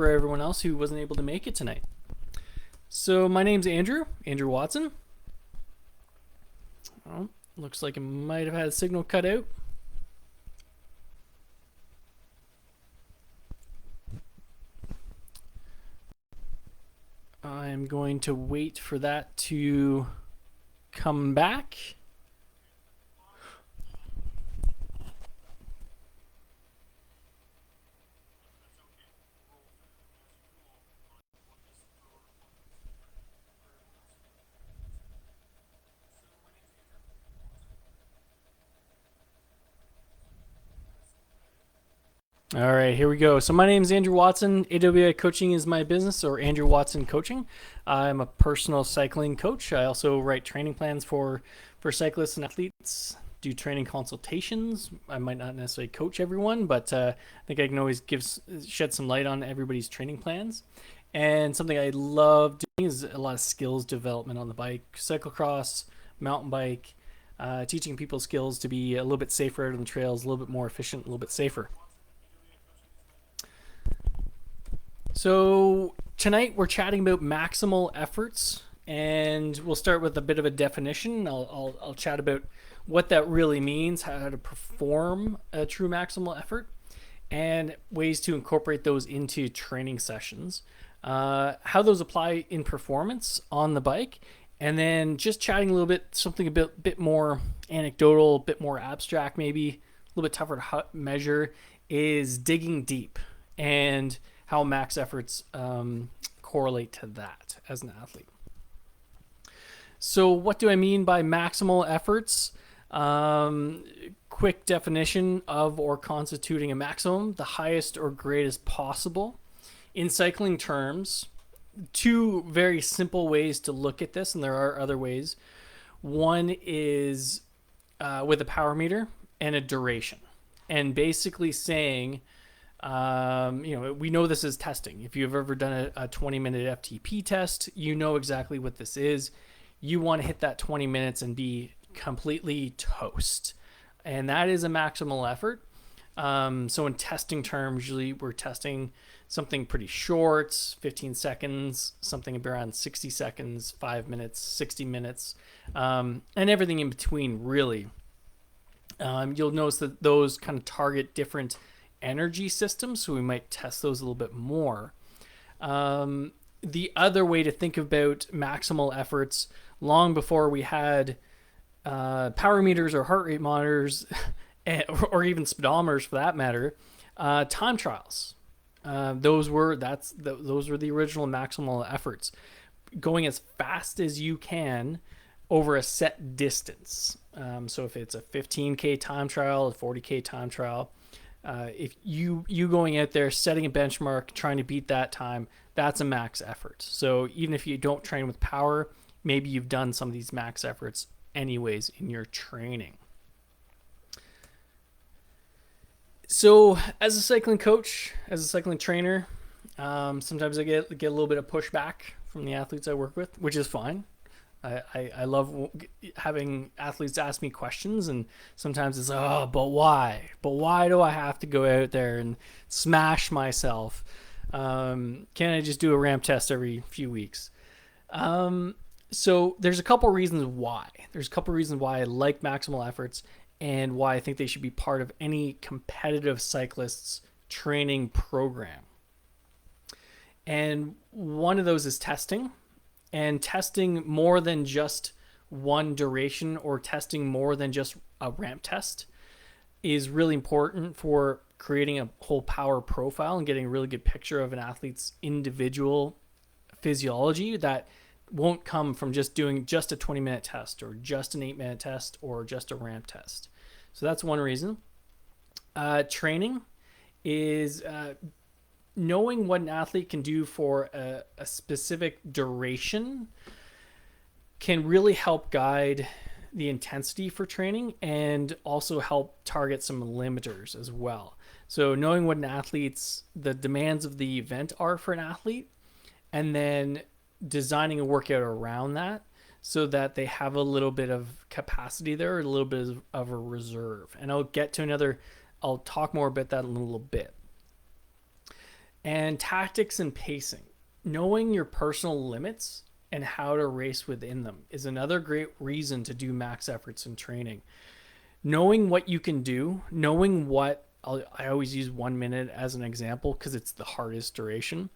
for everyone else who wasn't able to make it tonight. So my name's Andrew Watson. Oh, looks like it might have had a signal cut out. I'm going to wait for that to come back. All right, here we go. So my name is Andrew Watson. AWI Coaching is my business, or Andrew Watson Coaching. I'm a personal cycling coach. I also write training plans for cyclists and athletes, do training consultations. I might not necessarily coach everyone, but I think I can always shed some light on everybody's training plans. And something I love doing is a lot of skills development on the bike, cyclocross, mountain bike, teaching people skills to be a little bit safer out on the trails, a little bit more efficient, a little bit safer. So tonight we're chatting about maximal efforts, and we'll start with a bit of a definition. I'll chat about what that really means, how to perform a true maximal effort, and ways to incorporate those into training sessions, how those apply in performance on the bike, and then just chatting a little bit, something a bit more anecdotal, a bit more abstract, maybe a little bit tougher to measure, is digging deep and how max efforts correlate to that as an athlete. So what do I mean by maximal efforts? Quick definition of or constituting a maximum, the highest or greatest possible. In cycling terms, two very simple ways to look at this, and there are other ways. One is with a power meter and a duration, and basically saying, we know this is testing. If you've ever done a 20-minute FTP test, you know exactly what this is. You want to hit that 20 minutes and be completely toast. And that is a maximal effort. So in testing terms, usually we're testing something pretty short, 15 seconds, something around 60 seconds, 5 minutes, 60 minutes, and everything in between, really. You'll notice that those kind of target different energy systems, so we might test those a little bit more. The other way to think about maximal efforts, long before we had power meters or heart rate monitors, or even speedometers for that matter, time trials. Those were the original maximal efforts, going as fast as you can over a set distance. So if it's a 15K time trial, a 40K time trial, if you going out there setting a benchmark, trying to beat that time, that's a max effort. So even if you don't train with power, maybe you've done some of these max efforts anyways in your training. So as a cycling coach, as a cycling trainer, sometimes I get a little bit of pushback from the athletes I work with, which is fine. I love having athletes ask me questions, and sometimes it's, but why? But why do I have to go out there and smash myself? Can't I just do a ramp test every few weeks? So there's a couple reasons why. There's a couple reasons why I like maximal efforts and why I think they should be part of any competitive cyclist's training program. And one of those is testing. And testing more than just one duration, or testing more than just a ramp test, is really important for creating a whole power profile and getting a really good picture of an athlete's individual physiology that won't come from just doing just a 20-minute test or just an 8-minute test or just a ramp test. So that's one reason. Training is knowing what an athlete can do for a specific duration can really help guide the intensity for training and also help target some limiters as well. So knowing what the demands of the event are for an athlete, and then designing a workout around that so that they have a little bit of capacity there, a little bit of a reserve. And I'll talk more about that in a little bit. And tactics and pacing. Knowing your personal limits and how to race within them is another great reason to do max efforts in training. Knowing what you can do, knowing what I always use 1 minute as an example because it's the hardest duration.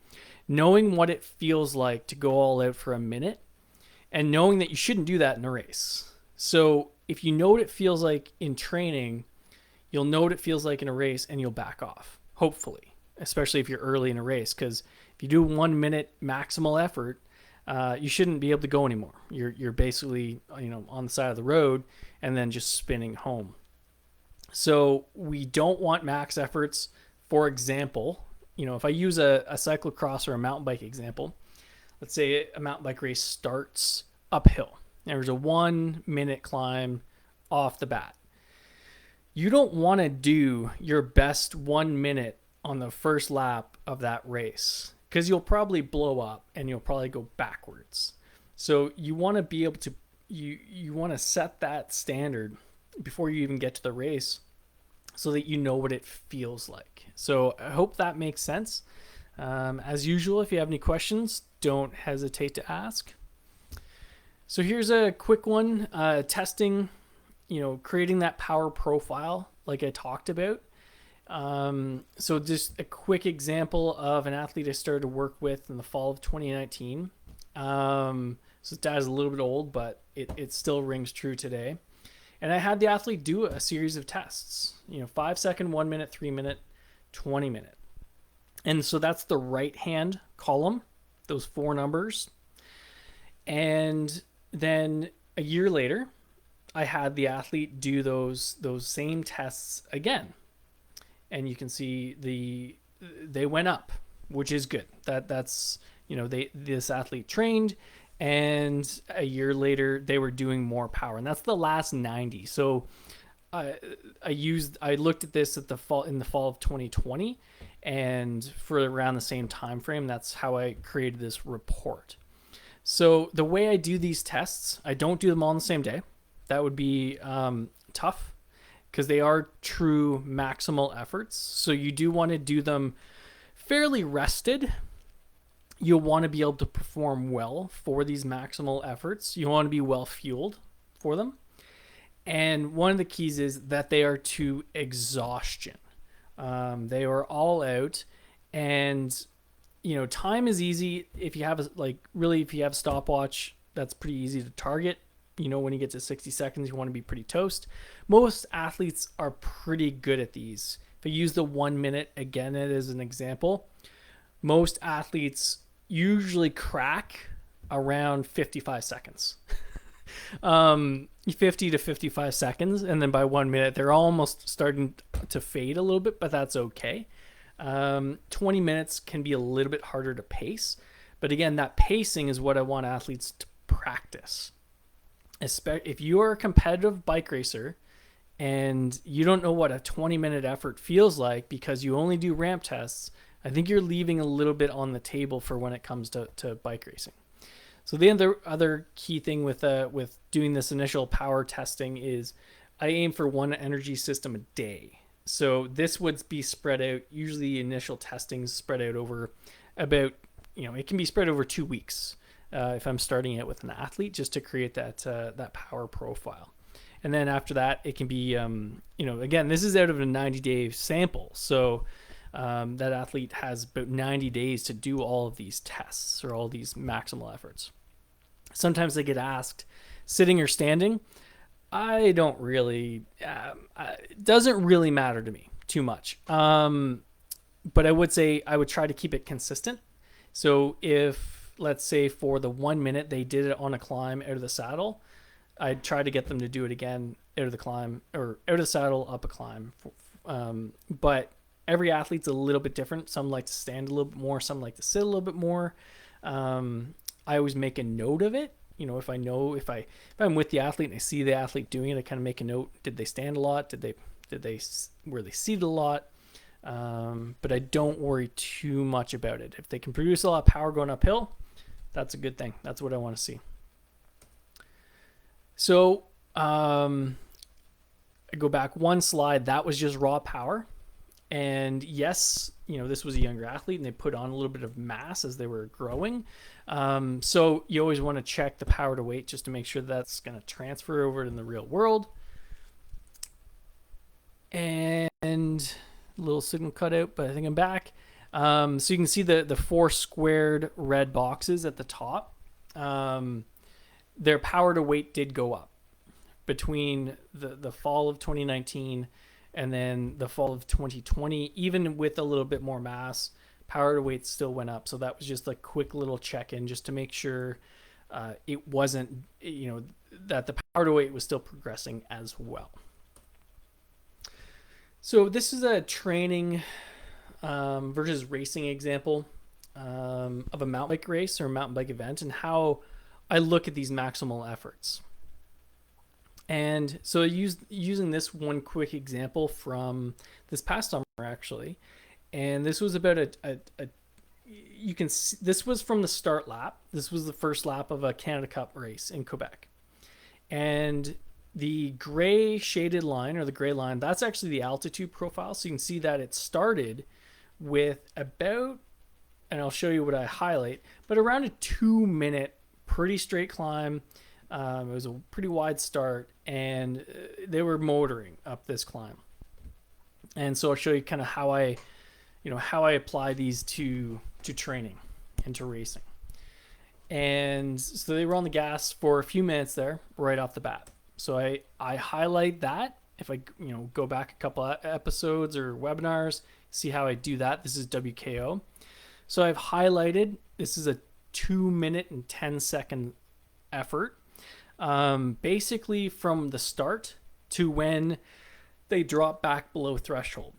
Knowing what it feels like to go all out for a minute and knowing that you shouldn't do that in a race. So if you know what it feels like in training, you'll know what it feels like in a race and you'll back off, hopefully, especially if you're early in a race. Because if you do 1 minute maximal effort, you shouldn't be able to go anymore. You're basically on the side of the road and then just spinning home. So we don't want max efforts. For example, if I use a cyclocross or a mountain bike example, let's say a mountain bike race starts uphill. There's a 1 minute climb off the bat. You don't want to do your best 1 minute on the first lap of that race because you'll probably blow up and you'll probably go backwards. So you want to be able to you want to set that standard before you even get to the race so that you know what it feels like. So I hope that makes sense. As usual, if you have any questions, don't hesitate to ask. So here's a quick one, testing, creating that power profile like I talked about. So just a quick example of an athlete I started to work with in the fall of 2019. So this data's a little bit old, but it still rings true today. And I had the athlete do a series of tests, 5 second, 1 minute, 3 minute, 20 minute. And so that's the right hand column, those 4 numbers. And then a year later, I had the athlete do those same tests again. And you can see they went up, which is good. That's this athlete trained, and a year later they were doing more power, and that's the last 90. So I looked at this in the fall of 2020, and for around the same time frame, that's how I created this report. So the way I do these tests, I don't do them all on the same day. That would be tough because they are true maximal efforts. So you do want to do them fairly rested. You'll want to be able to perform well for these maximal efforts. You want to be well fueled for them. And one of the keys is that they are to exhaustion. They are all out, and time is easy. If you have a stopwatch, that's pretty easy to target. When you get to 60 seconds, you want to be pretty toast. Most athletes are pretty good at these. If I use the 1 minute again as an example, most athletes usually crack around 55 seconds. 50 to 55 seconds, and then by 1 minute they're almost starting to fade a little bit, but that's okay. 20 minutes can be a little bit harder to pace, but again, that pacing is what I want athletes to practice. If you're a competitive bike racer and you don't know what a 20-minute effort feels like because you only do ramp tests, I think you're leaving a little bit on the table for when it comes to bike racing. So the other key thing with doing this initial power testing is I aim for 1 energy system a day. So this would be spread out. Usually initial testing is spread out over about, it can be spread over 2 weeks if I'm starting it with an athlete, just to create that power profile. And then after that, it can be, again, this is out of a 90-day sample. So that athlete has about 90 days to do all of these tests or all these maximal efforts. Sometimes they get asked, sitting or standing. I don't really, it doesn't really matter to me too much. But I would say I would try to keep it consistent. So if, let's say for the 1 minute, they did it on a climb out of the saddle, I'd try to get them to do it again out of the climb or out of the saddle, up a climb. But every athlete's a little bit different. Some like to stand a little bit more. Some like to sit a little bit more. I always make a note of it. If I'm with the athlete and I see the athlete doing it, I kind of make a note. Did they stand a lot? Were they seated a lot? But I don't worry too much about it. If they can produce a lot of power going uphill, that's a good thing. That's what I want to see. So I go back one slide. That was just raw power. And yes, this was a younger athlete and they put on a little bit of mass as they were growing. So you always want to check the power to weight just to make sure that's going to transfer over in the real world. And a little signal cut out, but I think I'm back. So you can see the four squared red boxes at the top. Their power to weight did go up between the fall of 2019 and then the fall of 2020. Even with a little bit more mass, power to weight still went up. So that was just a quick little check-in just to make sure it wasn't, that the power to weight was still progressing as well. So this is a training versus racing example of a mountain bike race or a mountain bike event and how I look at these maximal efforts. And so using this one quick example from this past summer actually, and this was about you can see, this was from the start lap. This was the first lap of a Canada Cup race in Quebec. And the gray shaded line or the gray line, that's actually the altitude profile. So you can see that it started with about, and I'll show you what I highlight, but around a 2-minute pretty straight climb. It was a pretty wide start and they were motoring up this climb. And so I'll show you kind of how I apply these to training and to racing. And so they were on the gas for a few minutes there right off the bat. So I highlight that. If I go back a couple episodes or webinars, see how I do that. This is WKO. So I've highlighted, this is a 2-minute and 10-second effort. Basically from the start to when they drop back below threshold.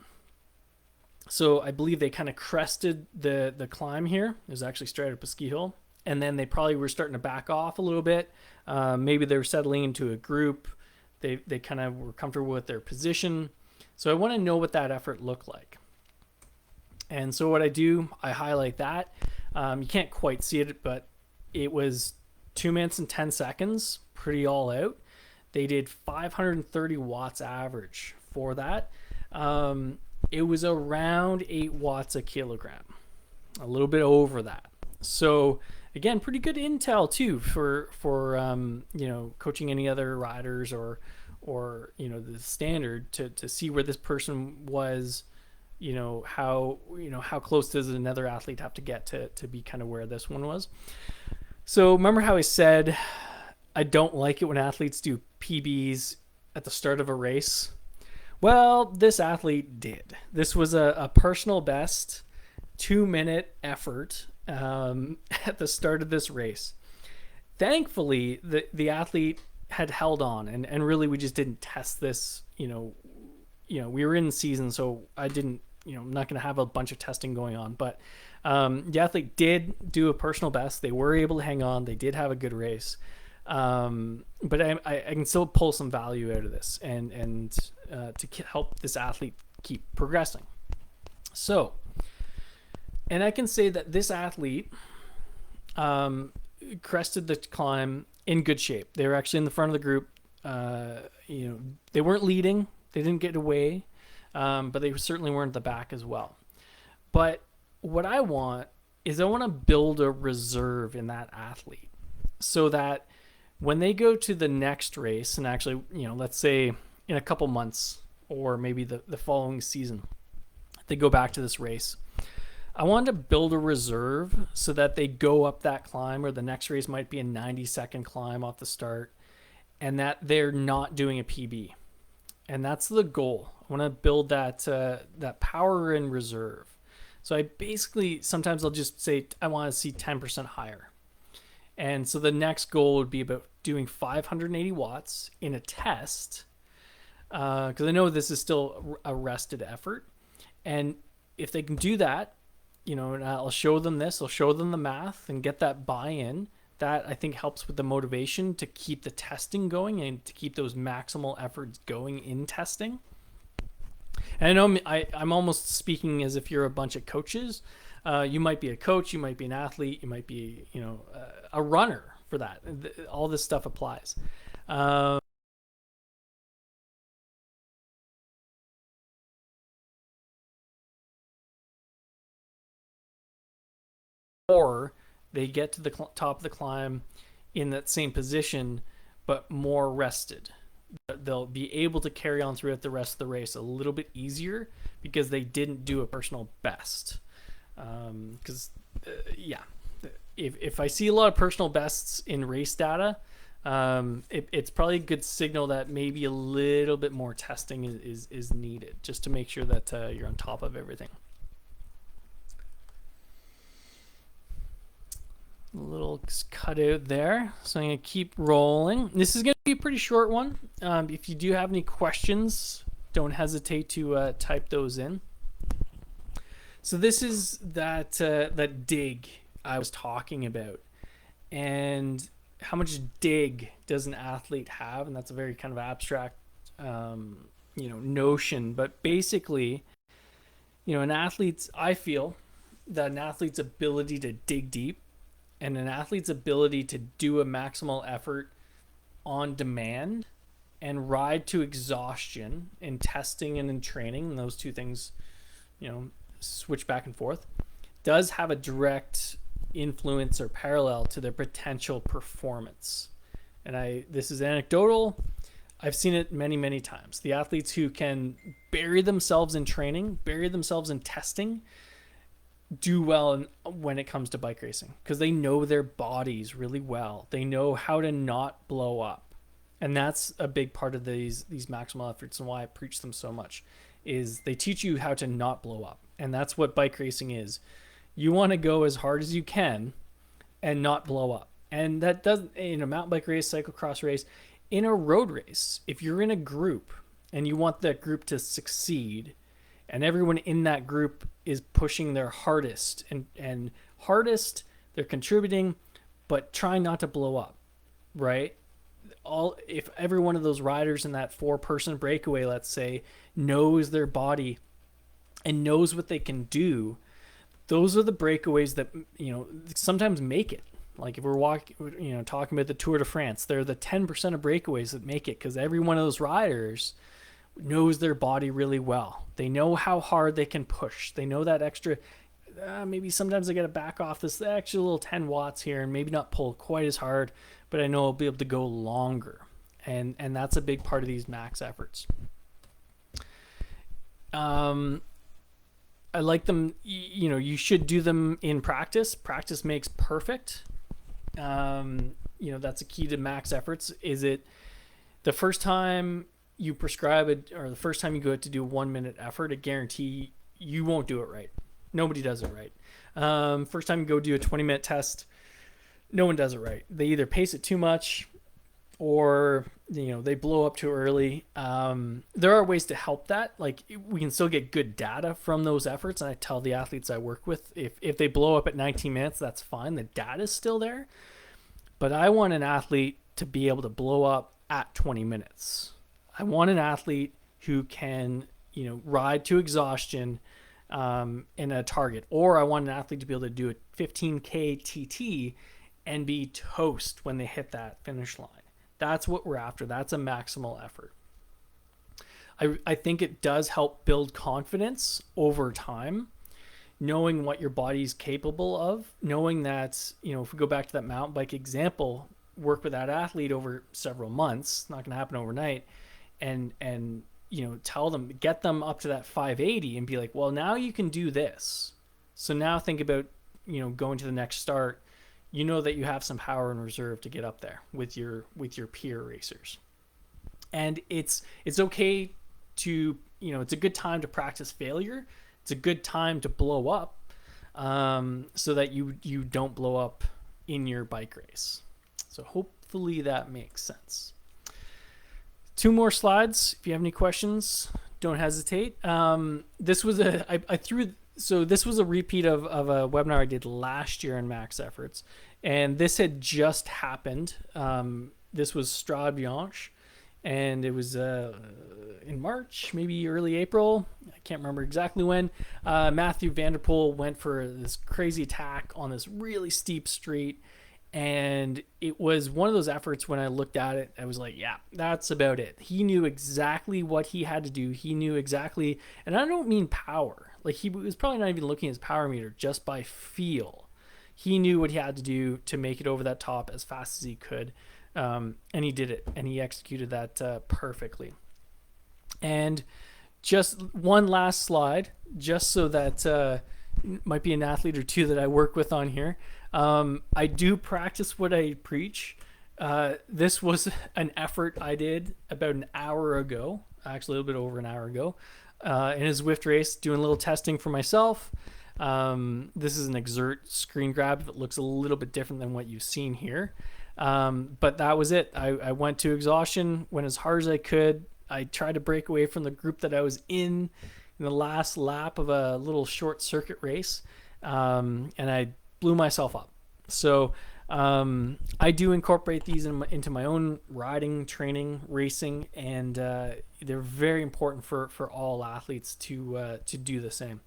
So I believe they kind of crested the climb here. It was actually straight up a ski hill. And then they probably were starting to back off a little bit. Maybe they were settling into a group. They kind of were comfortable with their position. So I want to know what that effort looked like. And so what I do, I highlight that. You can't quite see it, but it was 2 minutes and 10 seconds, pretty all out. They did 530 watts average for that. It was around 8 watts a kilogram, a little bit over that. So again, pretty good intel too for coaching any other riders or the standard to see where this person was, how close does another athlete have to get to be kind of where this one was. So remember how I said I don't like it when athletes do PBs at the start of a race? Well, this athlete did. This was a personal best 2-minute effort at the start of this race. Thankfully, the athlete had held on, and really we just didn't test this. We were in season, so I didn't. I'm not going to have a bunch of testing going on, but the athlete did do a personal best. They were able to hang on. They did have a good race, but I can still pull some value out of this and to help this athlete keep progressing. So. And I can say that this athlete crested the climb in good shape. They were actually in the front of the group. They weren't leading. They didn't get away, but they certainly weren't at the back as well. But what I want is I want to build a reserve in that athlete so that when they go to the next race, and actually, let's say in a couple months or maybe the following season, they go back to this race. I wanted to build a reserve so that they go up that climb, or the next race might be a 90-second climb off the start, and that they're not doing a PB. And that's the goal. I want to build that power in reserve. So I basically, sometimes I'll just say, I want to see 10% higher. And so the next goal would be about doing 580 watts in a test, because I know this is still a rested effort. And if they can do that, and I'll show them this, I'll show them the math and get that buy-in. That I think helps with the motivation to keep the testing going and to keep those maximal efforts going in testing. And I know I'm almost speaking as if you're a bunch of coaches. You might be a coach, you might be an athlete, you might be, a runner for that. All this stuff applies. or they get to the top of the climb in that same position, but more rested. They'll be able to carry on throughout the rest of the race a little bit easier because they didn't do a personal best. Because, yeah, if I see a lot of personal bests in race data, it's probably a good signal that maybe a little bit more testing is needed just to make sure that you're on top of everything. A little cutout there. So I'm going to keep rolling. This is going to be a pretty short one. If you do have any questions, don't hesitate to type those in. So this is that dig I was talking about. And how much dig does an athlete have? And that's a very kind of abstract notion. But basically, I feel that an athlete's ability to dig deep and an athlete's ability to do a maximal effort on demand and ride to exhaustion in testing and in training, and those two things, switch back and forth, does have a direct influence or parallel to their potential performance. And this is anecdotal. I've seen it many, many times. The athletes who can bury themselves in training, bury themselves in testing, do well when it comes to bike racing because they know their bodies really well. They know how to not blow up. And that's a big part of these maximal efforts and why I preach them so much is they teach you how to not blow up. And that's what bike racing is. You want to go as hard as you can and not blow up. And that doesn't, in a mountain bike race, cyclocross race, in a road race, if you're in a group and you want that group to succeed and everyone in that group is pushing their hardest and hardest, they're contributing, but trying not to blow up, right? If every one of those riders in that 4-person breakaway, let's say, knows their body and knows what they can do, those are the breakaways that, sometimes make it. Like if we're talking about the Tour de France, they're the 10% of breakaways that make it because every one of those riders knows their body really well. They know how hard they can push. They know that extra, maybe sometimes I got to back off this extra little 10 watts here and maybe not pull quite as hard, but I know I'll be able to go longer. And that's a big part of these max efforts. I like them, you should do them in practice. Practice makes perfect. That's a key to max efforts. Is it the first time you prescribe it or the first time you go out to do a 1-minute effort, I guarantee you won't do it right. Nobody does it right. First time you go do a 20-minute test, no one does it right. They either pace it too much or, they blow up too early. There are ways to help that. Like we can still get good data from those efforts. And I tell the athletes I work with, if they blow up at 19 minutes, that's fine. The data is still there. But I want an athlete to be able to blow up at 20 minutes. I want an athlete who can, ride to exhaustion in a target. Or I want an athlete to be able to do a 15K TT and be toast when they hit that finish line. That's what we're after. That's a maximal effort. I think it does help build confidence over time, knowing what your body's capable of, knowing that, if we go back to that mountain bike example, work with that athlete over several months, not going to happen overnight, and tell them, get them up to that 580 and be like, well, now you can do this. So now think about, going to the next start, that you have some power in reserve to get up there with your peer racers. And it's okay to, it's a good time to practice failure. It's a good time to blow up so that you don't blow up in your bike race. So hopefully that makes sense. 2 more slides. If you have any questions, don't hesitate. This was this was a repeat of a webinar I did last year in Max Efforts, and this had just happened. This was Strade Bianche, and it was in March, maybe early April. I can't remember exactly when. Matthew Vanderpool went for this crazy attack on this really steep street, and it was one of those efforts when I looked at it, I was like, yeah, that's about it. He knew exactly what he had to do. He knew exactly, and I don't mean power. Like he was probably not even looking at his power meter, just by feel. he knew what he had to do to make it over that top as fast as he could. And he did it, and he executed that perfectly. And just one last slide, just so that might be an athlete or two that I work with on here. I do practice what I preach. This was an effort I did about an hour ago, actually a little bit over an hour ago, in a Zwift race, doing a little testing for myself. This is an Exert screen grab. It looks a little bit different than what you've seen here. But that was it. I went to exhaustion, went as hard as I could. I tried to break away from the group that I was in the last lap of a little short circuit race. And I blew myself up. So I do incorporate these into my own riding, training, racing, and they're very important for all athletes to do the same.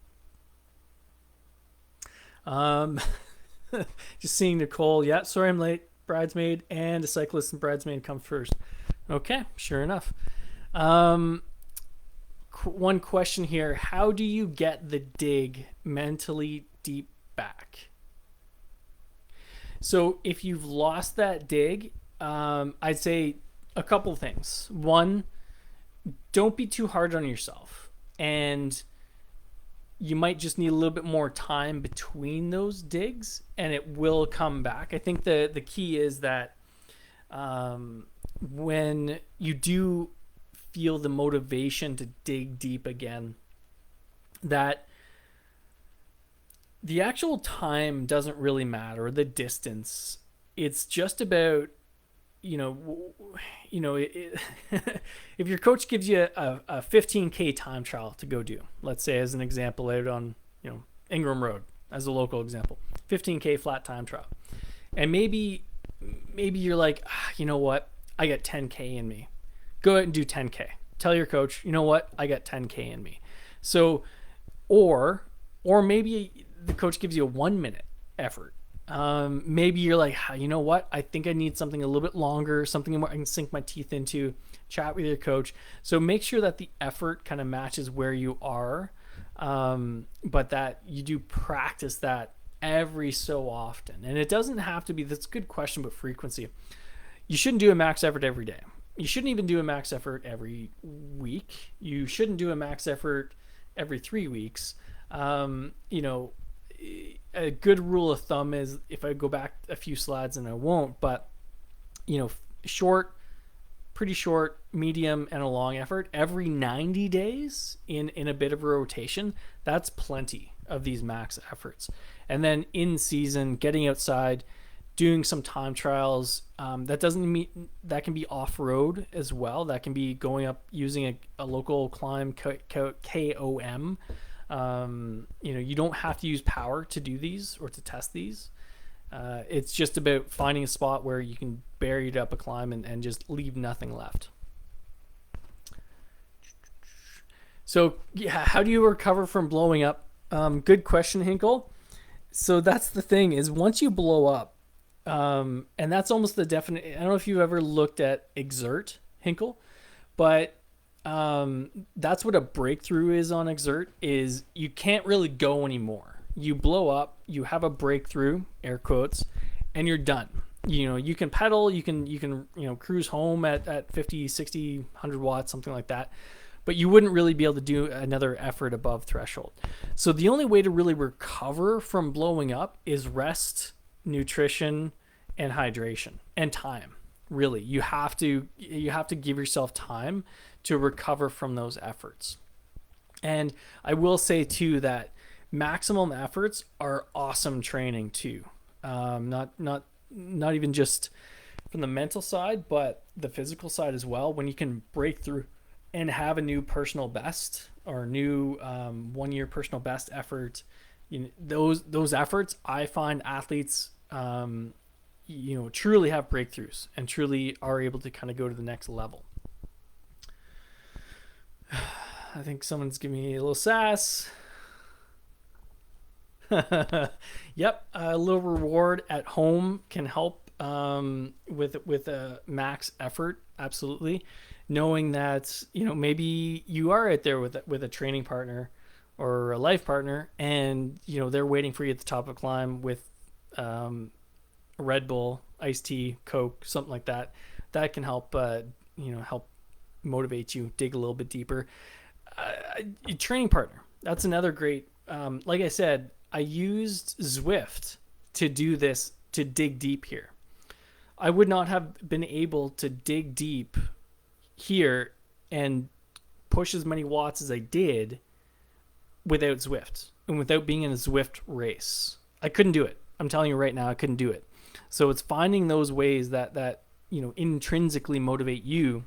Just seeing Nicole. Yeah, sorry I'm late. Bridesmaid and a cyclist and bridesmaid come first. Okay, sure enough. One question here. How do you get the dig mentally deep back? So if you've lost that dig, I'd say a couple things. One, don't be too hard on yourself. And you might just need a little bit more time between those digs, and it will come back. I think the key is that when you do feel the motivation to dig deep again, that the actual time doesn't really matter, the distance. It's just about, if your coach gives you a 15K time trial to go do, let's say as an example out on, Ingram Road as a local example, 15K flat time trial. And maybe you're like, you know what? I got 10K in me. Go ahead and do 10K. Tell your coach, you know what? I got 10K in me. So, or maybe the coach gives you a 1 minute effort. Maybe you're like, you know what? I think I need something a little bit longer, something more I can sink my teeth into. Chat with your coach. So make sure that the effort kind of matches where you are, but that you do practice that every so often. And it doesn't have to be, that's a good question, but frequency. You shouldn't do a max effort every day. You shouldn't even do a max effort every week. You shouldn't do a max effort every 3 weeks. A good rule of thumb is, if I go back a few slides, and I won't, but short, pretty short, medium, and a long effort every 90 days in a bit of a rotation. That's plenty of these max efforts. And then in season, getting outside, doing some time trials. That doesn't mean that can be off-road as well. That can be going up using a local climb, KOM. You don't have to use power to do these or to test these. It's just about finding a spot where you can bury it up a climb and just leave nothing left. So yeah, how do you recover from blowing up? Good question, Hinkle. So that's the thing, is once you blow up, and that's almost the definite, I don't know if you've ever looked at Exert, Hinkle, but that's what a breakthrough is on Exert, is you can't really go anymore. You blow up, you have a breakthrough, air quotes, and you're done. You can pedal, you can cruise home at 50, 60, 100 watts, something like that, but you wouldn't really be able to do another effort above threshold. So the only way to really recover from blowing up is rest, nutrition, and hydration, and time. Really, you have to give yourself time to recover from those efforts. And I will say too that maximum efforts are awesome training too. Not even just from the mental side, but the physical side as well. When you can break through and have a new personal best, or new 1 year personal best effort, those efforts, I find athletes truly have breakthroughs and truly are able to kind of go to the next level. I think someone's giving me a little sass. Yep, a little reward at home can help with a max effort. Absolutely, knowing that maybe you are out there with a training partner or a life partner, and they're waiting for you at the top of a climb with Red Bull, iced tea, Coke, something like that. That can help, help motivate you, dig a little bit deeper. Training partner. That's another great. Like I said, I used Zwift to do this, to dig deep here. I would not have been able to dig deep here and push as many watts as I did without Zwift and without being in a Zwift race. I couldn't do it. I'm telling you right now, I couldn't do it. So it's finding those ways that intrinsically motivate you.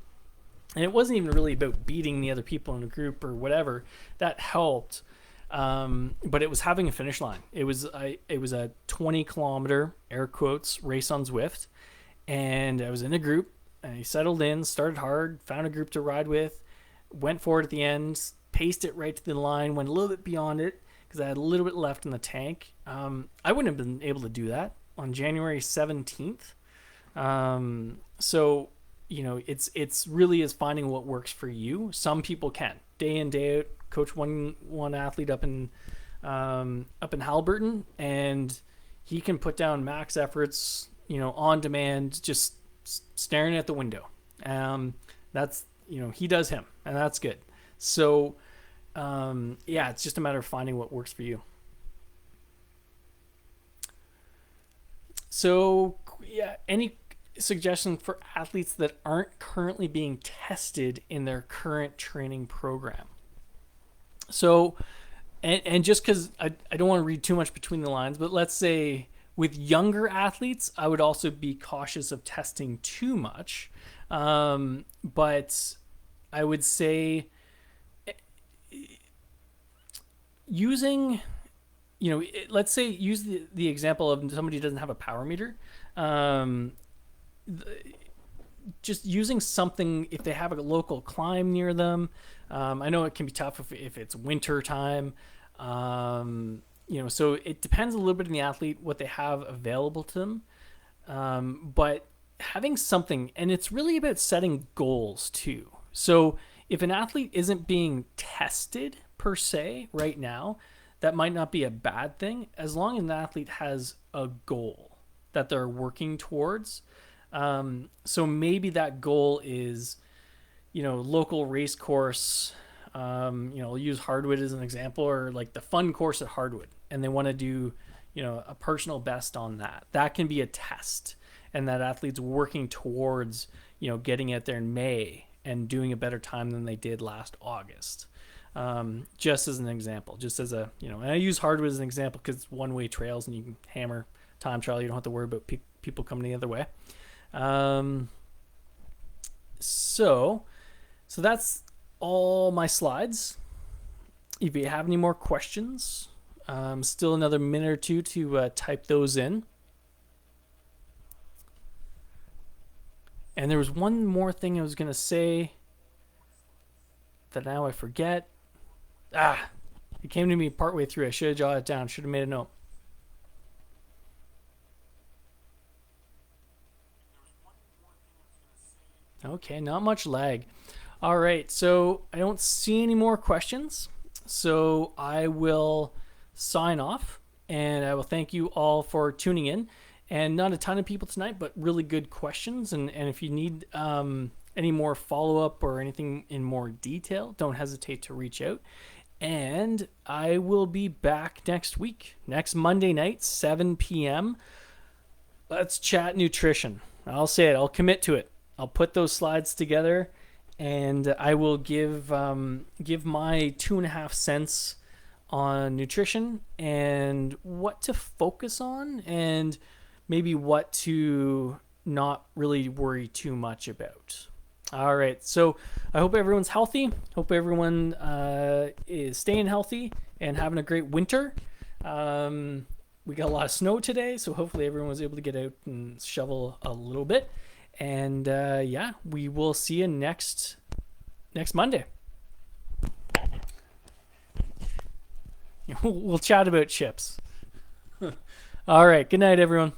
And it wasn't even really about beating the other people in the group or whatever. That helped. But it was having a finish line. It was a 20-kilometer, air quotes, race on Zwift. And I was in a group. And I settled in, started hard, found a group to ride with, went for it at the end, paced it right to the line, went a little bit beyond it because I had a little bit left in the tank. I wouldn't have been able to do that on January 17th. So, it's really is finding what works for you. Some people can. Day in, day out, coach one athlete up in Halliburton, and he can put down max efforts, on demand, just staring at the window. That's, he does him, and that's good. So, it's just a matter of finding what works for you. So, any suggestion for athletes that aren't currently being tested in their current training program? So, and just because I don't want to read too much between the lines, but let's say with younger athletes, I would also be cautious of testing too much. But I would say using, let's say use the example of somebody who doesn't have a power meter. Just using something, if they have a local climb near them. I know it can be tough if it's winter time. So it depends a little bit on the athlete, what they have available to them. But having something, and it's really about setting goals too. So if an athlete isn't being tested per se right now, that might not be a bad thing, as long as an athlete has a goal that they're working towards. So maybe that goal is, local race course. I'll use Hardwood as an example, or like the fun course at Hardwood, and they want to do, a personal best on that. That can be a test, and that athlete's working towards, getting out there in May and doing a better time than they did last August. Just as an example, just as a, and I use Hardwood as an example because it's one-way trails and you can hammer time trial. You don't have to worry about people coming the other way. So that's all my slides. If you have any more questions, still another minute or two to type those in. And there was one more thing I was going to say that now I forget. It came to me partway through. I should have jotted it down. Should have made a note. Okay, not much lag. All right, so I don't see any more questions. So I will sign off, and I will thank you all for tuning in. And not a ton of people tonight, but really good questions. And if you need any more follow-up or anything in more detail, don't hesitate to reach out. And I will be back next week, next Monday night, 7 p.m. Let's chat nutrition. I'll say it. I'll commit to it. I'll put those slides together, and I will give my 2.5 cents on nutrition and what to focus on, and maybe what to not really worry too much about. All right, so I hope everyone's healthy. Hope everyone is staying healthy and having a great winter. We got a lot of snow today, so hopefully everyone was able to get out and shovel a little bit. And we will see you next Monday. We'll chat about chips. All right, good night, everyone.